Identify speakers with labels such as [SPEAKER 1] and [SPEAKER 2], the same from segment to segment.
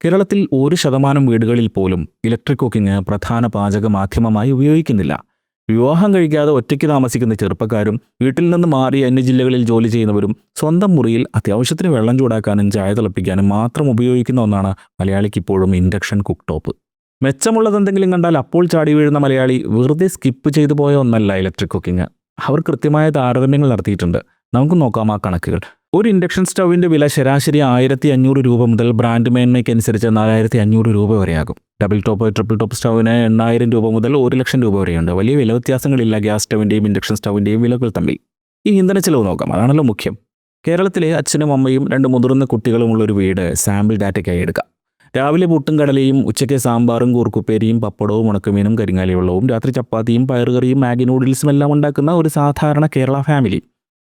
[SPEAKER 1] കേരളത്തിൽ 1% വീടുകളിൽ പോലും ഇലക്ട്രിക് കുക്കിംഗ് പ്രധാന പാചക മാധ്യമമായി ഉപയോഗിക്കുന്നില്ല. വിവാഹം കഴിക്കാതെ ഒറ്റയ്ക്ക് താമസിക്കുന്ന ചെറുപ്പക്കാരും വീട്ടിൽ നിന്ന് മാറി അന്യജില്ലകളിൽ ജോലി ചെയ്യുന്നവരും സ്വന്തം മുറിയിൽ അത്യാവശ്യത്തിന് വെള്ളം ചൂടാക്കാനും ചായ തിളപ്പിക്കാനും മാത്രം ഉപയോഗിക്കുന്ന ഒന്നാണ് മലയാളിക്ക് ഇപ്പോഴും ഇൻഡക്ഷൻ കുക്ക് ടോപ്പ്. മെച്ചമുള്ളതെന്തെങ്കിലും കണ്ടാൽ അപ്പോൾ ചാടി വീഴുന്ന മലയാളി വെറുതെ സ്കിപ്പ് ചെയ്തു പോയ ഒന്നല്ല ഇലക്ട്രിക് കുക്കിംഗ്. അവർ കൃത്യമായ താരതമ്യങ്ങൾ നടത്തിയിട്ടുണ്ട്. നമുക്ക് നോക്കാം ആ കണക്കുകൾ. ഒരു ഇൻഡക്ഷൻ സ്റ്റൗവിൻ്റെ വില ശരാശരി 1500 രൂപ മുതൽ ബ്രാൻഡ് മേന്മയ്ക്കനുസരിച്ച് 4500 രൂപ വരെയാകും. ഡബിൾ ടോപ്പ്, ട്രിപ്പിൾ ടോപ്പ് സ്റ്റൗവിന് 8000 രൂപ മുതൽ 1,00,000 രൂപ വരെയുണ്ട്. വലിയ വില വ്യത്യാസങ്ങളില്ല ഗ്യാസ് സ്റ്റൗവിൻ്റെയും ഇൻഡക്ഷൻ സ്റ്റൗവിൻ്റെയും വിലകൾ തമ്മിൽ. ഈ ഇന്ധന ചെലവ് നോക്കാം, അതാണല്ലോ മുഖ്യം. കേരളത്തിലെ അച്ഛനും അമ്മയും 2 മുതിർന്ന കുട്ടികളുമുള്ളൊരു വീട് സാമ്പിൾ ഡാറ്റയ്ക്കായി എടുക്കാം. രാവിലെ പുട്ടും കടലയും, ഉച്ചയ്ക്ക് സാമ്പാറും കൂർക്കുപ്പേരിയും പപ്പടവും ഉണക്കമീനും കരിങ്ങാലി വെള്ളവും, രാത്രി ചപ്പാത്തിയും പയറുകറിയും മാഗി നൂഡിൽസും എല്ലാം ഉണ്ടാക്കുന്ന ഒരു സാധാരണ കേരള ഫാമിലി.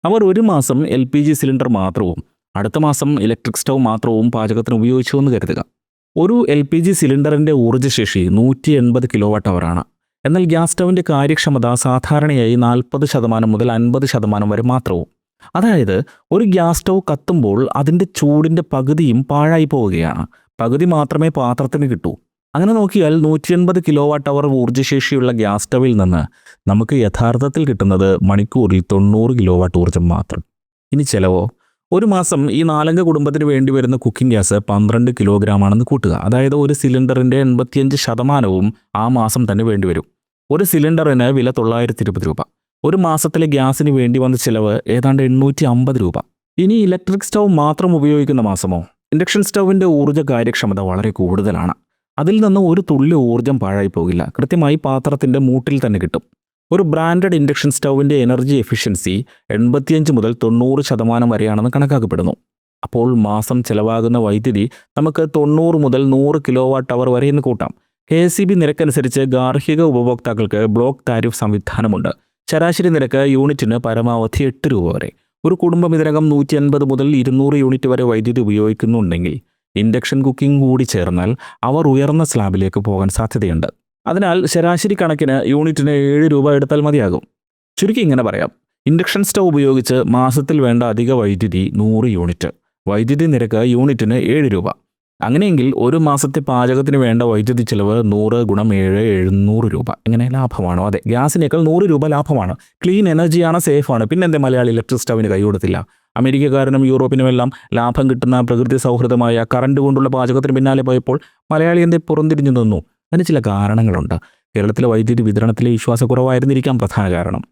[SPEAKER 1] അവർ ഒരു മാസം LPG സിലിണ്ടർ മാത്രവും അടുത്ത മാസം ഇലക്ട്രിക് സ്റ്റൗ മാത്രവും പാചകത്തിന് ഉപയോഗിച്ചു എന്ന് കരുതുക. ഒരു LPG സിലിണ്ടറിൻ്റെ ഊർജ്ജശേഷി 180 kWh. എന്നാൽ ഗ്യാസ് സ്റ്റൗവിൻ്റെ കാര്യക്ഷമത സാധാരണയായി 40% മുതൽ 50% വരെ മാത്രവും. അതായത് ഒരു ഗ്യാസ് സ്റ്റൗ കത്തുമ്പോൾ അതിൻ്റെ ചൂടിൻ്റെ പകുതിയും പാഴായി പോവുകയാണ്. പകുതി മാത്രമേ പാത്രത്തിന് കിട്ടൂ. അങ്ങനെ നോക്കിയാൽ 180 kWh ഊർജ്ജശേഷിയുള്ള ഗ്യാസ് സ്റ്റൗവിൽ നിന്ന് നമുക്ക് യഥാർത്ഥത്തിൽ കിട്ടുന്നത് മണിക്കൂറിൽ 90 kW ഊർജ്ജം മാത്രം. ഇനി ചിലവോ? ഒരു മാസം ഈ 4 കുടുംബത്തിന് വേണ്ടി വരുന്ന കുക്കിംഗ് ഗ്യാസ് 12 കിലോഗ്രാമാണെന്ന് കൂട്ടുക. അതായത് ഒരു സിലിണ്ടറിൻ്റെ 85% ആ മാസം തന്നെ വേണ്ടിവരും. ഒരു സിലിണ്ടറിന് വില 920 രൂപ. ഒരു മാസത്തിലെ ഗ്യാസിന് വേണ്ടി വന്ന ചിലവ് ഏതാണ്ട് 850 രൂപ. ഇനി ഇലക്ട്രിക് സ്റ്റൗ മാത്രം ഉപയോഗിക്കുന്ന മാസമോ? ഇൻഡക്ഷൻ സ്റ്റൗവിൻ്റെ ഊർജ്ജ കാര്യക്ഷമത വളരെ കൂടുതലാണ്. അതിൽ നിന്ന് ഒരു തുള്ളി ഊർജ്ജം പാഴായി പോകില്ല. കൃത്യമായി പാത്രത്തിൻ്റെ മൂട്ടിൽ തന്നെ കിട്ടും. ഒരു ബ്രാൻഡഡ് ഇൻഡക്ഷൻ സ്റ്റൗവിൻ്റെ എനർജി എഫിഷ്യൻസി 85 മുതൽ 90% വരെയാണെന്ന് കണക്കാക്കപ്പെടുന്നു. അപ്പോൾ മാസം ചിലവാകുന്ന വൈദ്യുതി നമുക്ക് 90 മുതൽ 100 kWh വരെ എന്ന് കൂട്ടാം. KSEB നിരക്കനുസരിച്ച് ഗാർഹിക ഉപഭോക്താക്കൾക്ക് ബ്ലോക്ക് താരിഫ് സംവിധാനമുണ്ട്. ശരാശരി നിരക്ക് യൂണിറ്റിന് പരമാവധി 8 രൂപ വരെ. ഒരു കുടുംബം ഇതിനകം 150 മുതൽ 200 യൂണിറ്റ് വരെ വൈദ്യുതി ഉപയോഗിക്കുന്നുണ്ടെങ്കിൽ ഇൻഡക്ഷൻ കുക്കിംഗ് കൂടി ചേർന്നാൽ അവർ ഉയർന്ന സ്ലാബിലേക്ക് പോകാൻ സാധ്യതയുണ്ട്. അതിനാൽ ശരാശരി കണക്കിന് യൂണിറ്റിന് 7 രൂപ എടുത്താൽ മതിയാകും. ചുരുക്കി ഇങ്ങനെ പറയാം, ഇൻഡക്ഷൻ സ്റ്റൗ ഉപയോഗിച്ച് മാസത്തിൽ വേണ്ട അധിക വൈദ്യുതി 100 യൂണിറ്റ്. വൈദ്യുതി നിരക്ക് യൂണിറ്റിന് 7 രൂപ. അങ്ങനെയെങ്കിൽ ഒരു മാസത്തെ പാചകത്തിന് വേണ്ട വൈദ്യുതി ചിലവ് 100 × 7 700 രൂപ. എങ്ങനെ ലാഭമാണോ? അതെ, ഗ്യാസിനേക്കാൾ 100 രൂപ ലാഭമാണ്. ക്ലീൻ എനർജിയാണ്, സേഫാണ്. പിന്നെന്തേ മലയാളി ഇലക്ട്രിക് സ്റ്റൗവിന് കൈ കൊടുത്തില്ല? അമേരിക്കക്കാരനും യൂറോപ്പിനുമെല്ലാം ലാഭം കിട്ടുന്ന പ്രകൃതി സൗഹൃദമായ കറണ്ട് കൊണ്ടുള്ള പാചകത്തിന് പിന്നാലെ പോയപ്പോൾ മലയാളി എന്തേ പുറംതിരിഞ്ഞു നിന്നു? അതിന് ചില കാരണങ്ങളുണ്ട്. കേരളത്തിലെ വൈദ്യുതി വിതരണത്തിലെ വിശ്വാസക്കുറവായിരുന്നിരിക്കാം പ്രധാന കാരണം.